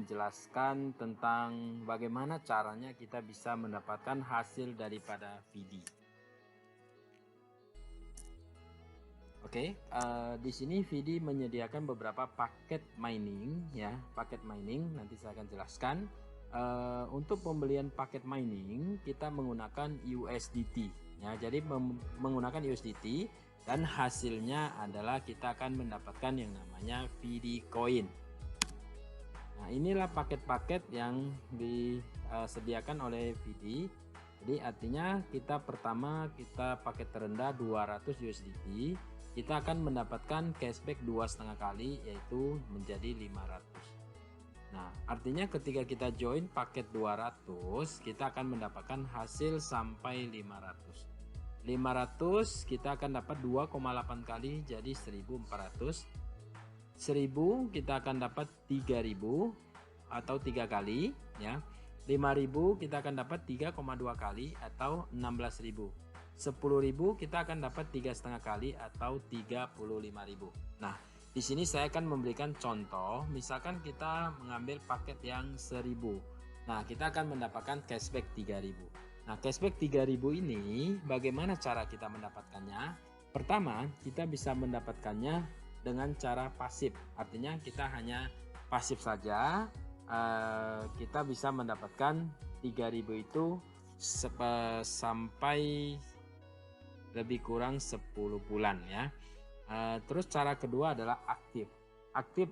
menjelaskan tentang bagaimana caranya kita bisa mendapatkan hasil daripada VD. Oke, di sini VD menyediakan beberapa paket mining ya, paket mining nanti saya akan jelaskan. Untuk pembelian paket mining kita menggunakan USDT ya, jadi menggunakan USDT dan hasilnya adalah kita akan mendapatkan yang namanya VD coin. Nah, inilah paket-paket yang disediakan oleh VD. Jadi artinya kita pertama kita paket terendah 200 USDT, kita akan mendapatkan cashback 2,5 kali yaitu menjadi 500. Nah, artinya ketika kita join paket 200, kita akan mendapatkan hasil sampai 500. 500 kita akan dapat 2,8 kali jadi 1.400. 1.000 kita akan dapat 3.000 atau 3 kali ya. 5.000 kita akan dapat 3,2 kali atau 16.000. 10.000 kita akan dapat 3,5 kali atau 35.000. Nah, di sini saya akan memberikan contoh, misalkan kita mengambil paket yang 1.000. Nah, kita akan mendapatkan cashback 3.000. Nah, cashback 3.000 ini bagaimana cara kita mendapatkannya? Pertama, kita bisa mendapatkannya dengan cara pasif. Artinya kita hanya pasif saja. Kita bisa mendapatkan 3.000 itu sampai lebih kurang 10 bulan ya. Terus cara kedua adalah aktif. Aktif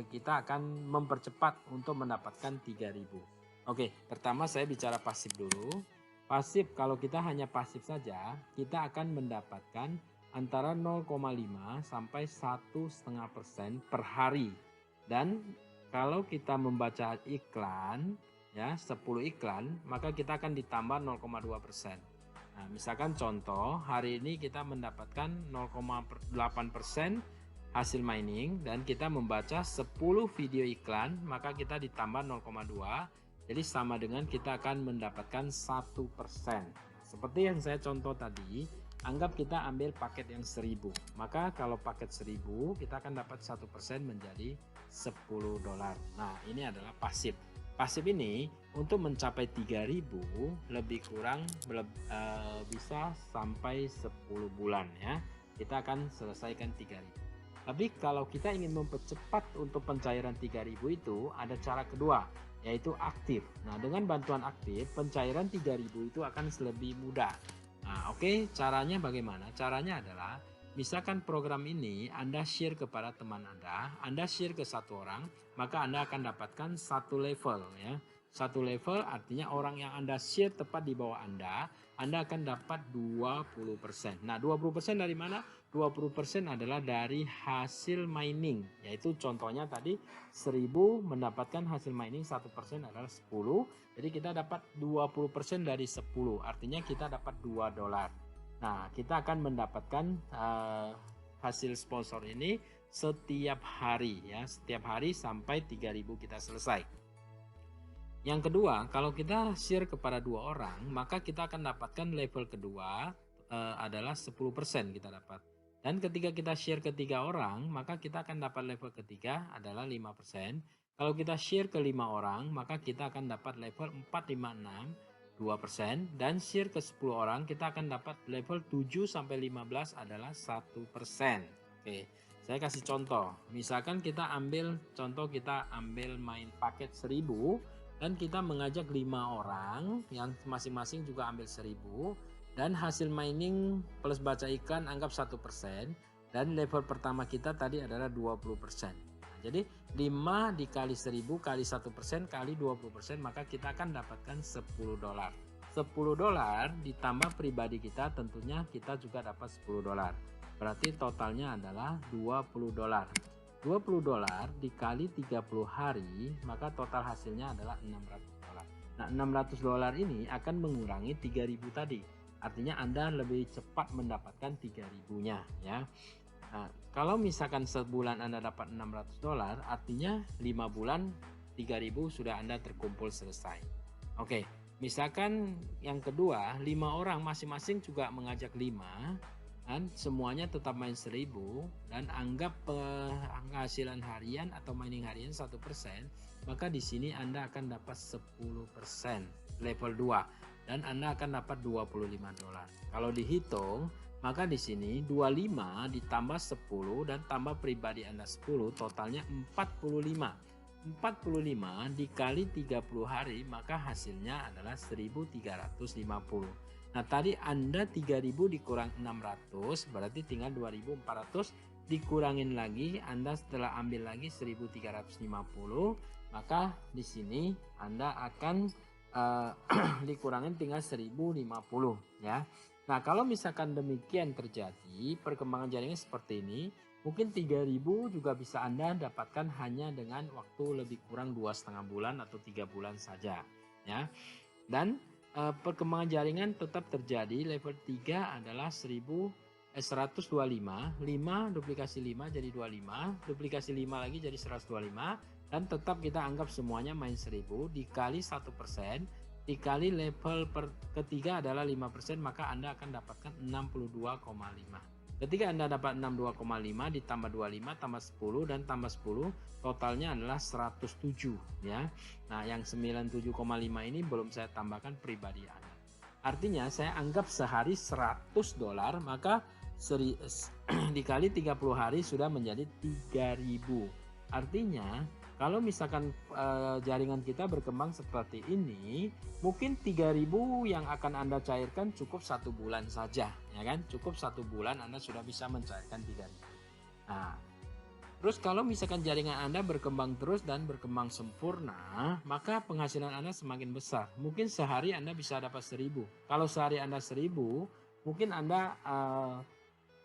kita akan mempercepat untuk mendapatkan 3.000. Oke, pertama saya bicara pasif dulu. Pasif kalau kita hanya pasif saja, kita akan mendapatkan antara 0,5 sampai 1,5% per hari. Dan kalau kita membaca iklan ya 10 iklan, maka kita akan ditambah 0,2%. Nah, misalkan contoh hari ini kita mendapatkan 0,8% hasil mining dan kita membaca 10 video iklan, maka kita ditambah 0,2. Jadi sama dengan kita akan mendapatkan 1%. Seperti yang saya contoh tadi, anggap kita ambil paket yang 1.000. Maka kalau paket 1.000 kita akan dapat 1% menjadi $10. Nah, ini adalah pasif. Pasif ini untuk mencapai 3.000 lebih kurang bisa sampai 10 bulan ya. Kita akan selesaikan 3.000. Tapi kalau kita ingin mempercepat untuk pencairan 3.000 itu ada cara kedua, yaitu aktif. Nah, dengan bantuan aktif pencairan 3.000 itu akan lebih mudah. Nah, oke, caranya bagaimana? Caranya adalah misalkan program ini Anda share kepada teman Anda share ke satu orang, maka Anda akan dapatkan satu level ya. Satu level artinya orang yang Anda share tepat di bawah Anda akan dapat 20%. Nah, 20% dari mana? 20% adalah dari hasil mining, yaitu contohnya tadi 1.000 mendapatkan hasil mining 1% adalah 10. Jadi kita dapat 20% dari 10, artinya kita dapat $2. Nah, kita akan mendapatkan hasil sponsor ini setiap hari ya, setiap hari sampai 3.000 kita selesai. Yang kedua, kalau kita share kepada 2 orang, maka kita akan dapatkan level kedua adalah 10% kita dapat. Dan ketika kita share ke 3 orang, maka kita akan dapat level ketiga adalah 5%. Kalau kita share ke 5 orang, maka kita akan dapat level 4, 5, 6, 2%. Dan share ke 10 orang, kita akan dapat level 7 sampai 15 adalah 1%. Oke, saya kasih contoh. Misalkan kita ambil main paket 1.000 dan kita mengajak 5 orang yang masing-masing juga ambil 1.000 dan hasil mining plus baca iklan anggap 1% dan level pertama kita tadi adalah 20%. Nah, jadi 5 dikali 1.000 kali 1% kali 20%, maka kita akan dapatkan $10. $10 ditambah pribadi kita, tentunya kita juga dapat $10. Berarti totalnya adalah $20. $20 dikali 30 hari, maka total hasilnya adalah $600. Nah, $600 ini akan mengurangi 3.000 tadi. Artinya Anda lebih cepat mendapatkan 3.000-nya ya. Nah, kalau misalkan sebulan Anda dapat $600, artinya 5 bulan 3.000 sudah Anda terkumpul selesai. Oke, misalkan yang kedua, 5 orang masing-masing juga mengajak 5. Dan semuanya tetap main 1000 dan anggap penghasilan harian atau mining harian 1%, maka di sini Anda akan dapat 10% level 2 dan Anda akan dapat $25. Kalau dihitung, maka di sini 25 ditambah 10 dan tambah pribadi Anda 10, totalnya 45. 45 dikali 30 hari, maka hasilnya adalah 1350. Nah, tadi Anda 3000 dikurang 600, berarti tinggal 2400, dikurangin lagi, Anda setelah ambil lagi 1350, maka di sini Anda akan dikurangin tinggal 1050 ya. Nah, kalau misalkan demikian terjadi, perkembangan jaringan seperti ini, mungkin 3000 juga bisa Anda dapatkan hanya dengan waktu lebih kurang 2,5 bulan atau 3 bulan saja ya. Dan perkembangan jaringan tetap terjadi. Level 3 adalah 125, 5 duplikasi 5 jadi 25, duplikasi 5 lagi jadi 125, dan tetap kita anggap semuanya main 1000 dikali 1% dikali level ketiga adalah 5%, maka Anda akan dapatkan 62,5. Ketika Anda dapat 62,5 ditambah 25 tambah 10 dan tambah 10, totalnya adalah 107 ya. Nah, yang 97,5 ini belum saya tambahkan pribadi Anda. Artinya saya anggap sehari $100, maka dikali 30 hari sudah menjadi 3000. Artinya kalau misalkan jaringan kita berkembang seperti ini, mungkin 3000 yang akan Anda cairkan cukup 1 bulan saja, ya kan? Cukup 1 bulan Anda sudah bisa mencairkan 3000. Nah, terus kalau misalkan jaringan Anda berkembang terus dan berkembang sempurna, maka penghasilan Anda semakin besar. Mungkin sehari Anda bisa dapat 1000. Kalau sehari Anda 1000, mungkin Anda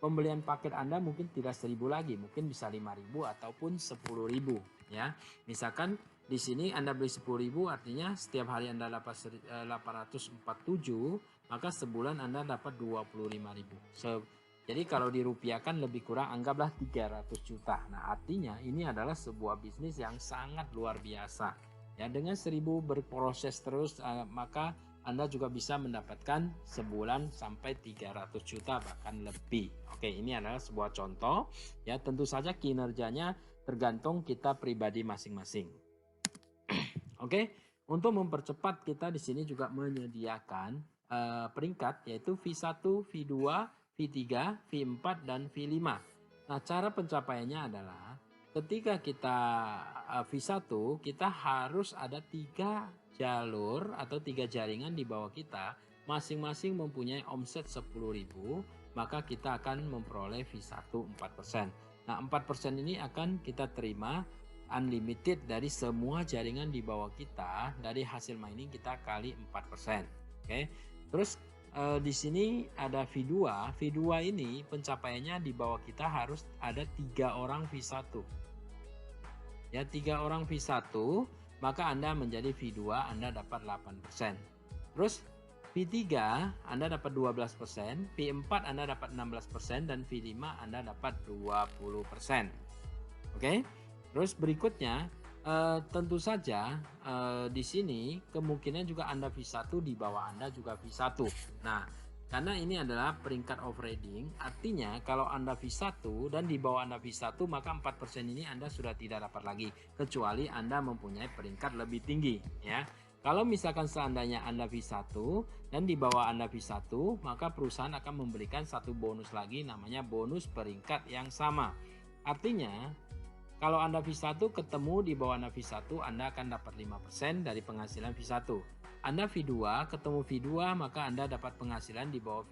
pembelian paket Anda mungkin tidak 1000 lagi, mungkin bisa 5000 ataupun 10.000 ya. Misalkan di sini Anda beli 10.000, artinya setiap hari Anda dapat 847, maka sebulan Anda dapat 25.000. Jadi kalau dirupiahkan lebih kurang anggaplah 300 juta. Nah, artinya ini adalah sebuah bisnis yang sangat luar biasa. Ya, dengan 1000 berproses terus, maka Anda juga bisa mendapatkan sebulan sampai 300 juta bahkan lebih. Oke, ini adalah sebuah contoh. Ya, tentu saja kinerjanya tergantung kita pribadi masing-masing. Oke, untuk mempercepat kita di sini juga menyediakan peringkat yaitu V1, V2, V3, V4 dan V5. Nah, cara pencapaiannya adalah ketika kita V1, kita harus ada 3 jalur atau 3 jaringan di bawah kita, masing-masing mempunyai omset 10.000, maka kita akan memperoleh V1 4%. Nah, 4% ini akan kita terima unlimited dari semua jaringan di bawah kita. Dari hasil mining kita kali 4%. Oke. Terus di sini ada V2. V2 ini pencapaiannya di bawah kita harus ada 3 orang V1. Ya, 3 orang V1, maka Anda menjadi V2, Anda dapat 8%. Terus V3 Anda dapat 12%, V4 Anda dapat 16% dan V5 Anda dapat 20%. Oke. Terus berikutnya tentu saja di sini kemungkinan juga Anda V1, di bawah Anda juga V1. Nah, karena ini adalah peringkat overriding, artinya kalau Anda V1 dan di bawah Anda V1, maka 4% ini Anda sudah tidak dapat lagi, kecuali Anda mempunyai peringkat lebih tinggi ya. Kalau misalkan seandainya Anda V1 dan di bawah Anda V1, maka perusahaan akan memberikan satu bonus lagi, namanya bonus peringkat yang sama. Artinya kalau Anda V1 ketemu di bawah Anda V1, Anda akan dapat 5% dari penghasilan V1. Anda V2 ketemu V2, maka Anda dapat penghasilan di bawah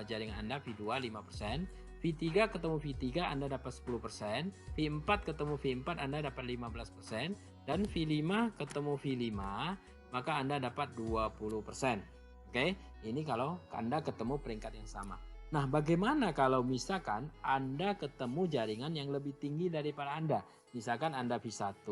jaringan Anda V2 5%. V3 ketemu V3, Anda dapat 10%. V4 ketemu V4, Anda dapat 15%. Dan V5 ketemu V5, maka Anda dapat 20%. Oke, ini kalau Anda ketemu peringkat yang sama. Nah, bagaimana kalau misalkan Anda ketemu jaringan yang lebih tinggi daripada Anda? Misalkan Anda V1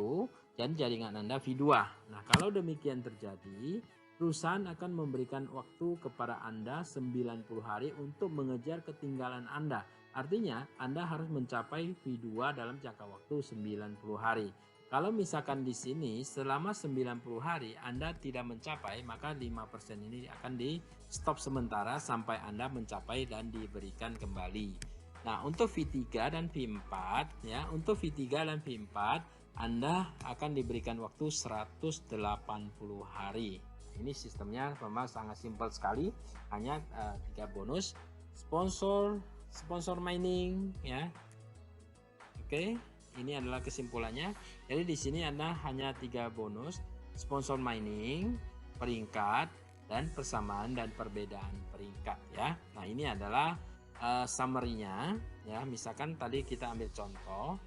dan jaringan Anda V2. Nah, kalau demikian terjadi, perusahaan akan memberikan waktu kepada Anda 90 hari untuk mengejar ketinggalan Anda. Artinya, Anda harus mencapai V2 dalam jangka waktu 90 hari. Kalau misalkan di sini selama 90 hari Anda tidak mencapai, maka 5% ini akan di stop sementara sampai Anda mencapai dan diberikan kembali. Nah, untuk V3 dan V4 ya, untuk V3 dan V4 Anda akan diberikan waktu 180 hari. Ini sistemnya memang sangat simpel sekali, hanya 3 bonus sponsor mining ya. Oke, ini adalah kesimpulannya. Jadi di sini Anda hanya 3 bonus, sponsor mining, peringkat, dan persamaan dan perbedaan peringkat ya. Nah, ini adalah summary-nya ya. Misalkan tadi kita ambil contoh,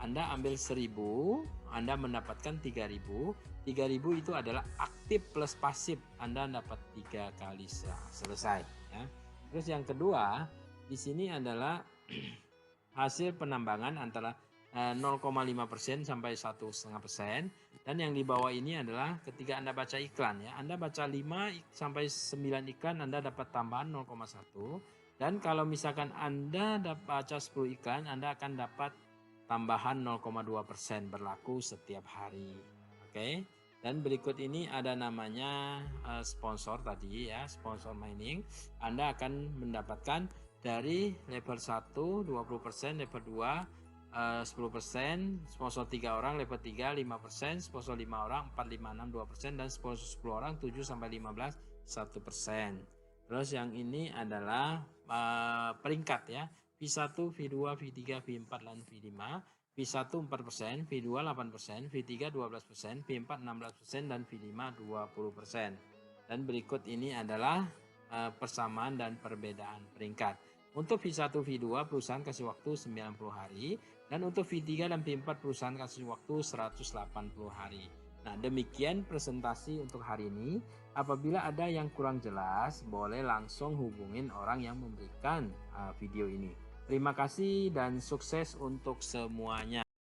Anda ambil 1000, Anda mendapatkan 3000. 3000 itu adalah aktif plus pasif. Anda dapat 3 kali selesai ya. Terus yang kedua, di sini adalah hasil penambangan antara 0,5% sampai 1,5%, dan yang di bawah ini adalah ketika Anda baca iklan ya. Anda baca 5 sampai 9 iklan Anda dapat tambahan 0,1, dan kalau misalkan Anda baca 10 iklan Anda akan dapat tambahan 0,2% berlaku setiap hari. Oke. Dan berikut ini ada namanya sponsor tadi ya, sponsor mining. Anda akan mendapatkan dari level 1 20%, level 2 10%, sponsor 3 orang level 3 5%, sponsor 5 orang 4, 5, 6 2%, dan sponsor 10 orang 7 sampai 15 1%. Terus yang ini adalah peringkat ya. V1, V2, V3, V4 dan V5. V1 4%, V2 8%, V3 12%, V4 16%, dan V5 20%. Dan berikut ini adalah persamaan dan perbedaan peringkat. Untuk V1, V2 perusahaan kasih waktu 90 hari, dan untuk V3 dan V4 perusahaan kasih waktu 180 hari. Nah, demikian presentasi untuk hari ini. Apabila ada yang kurang jelas, boleh langsung hubungin orang yang memberikan video ini. Terima kasih dan sukses untuk semuanya.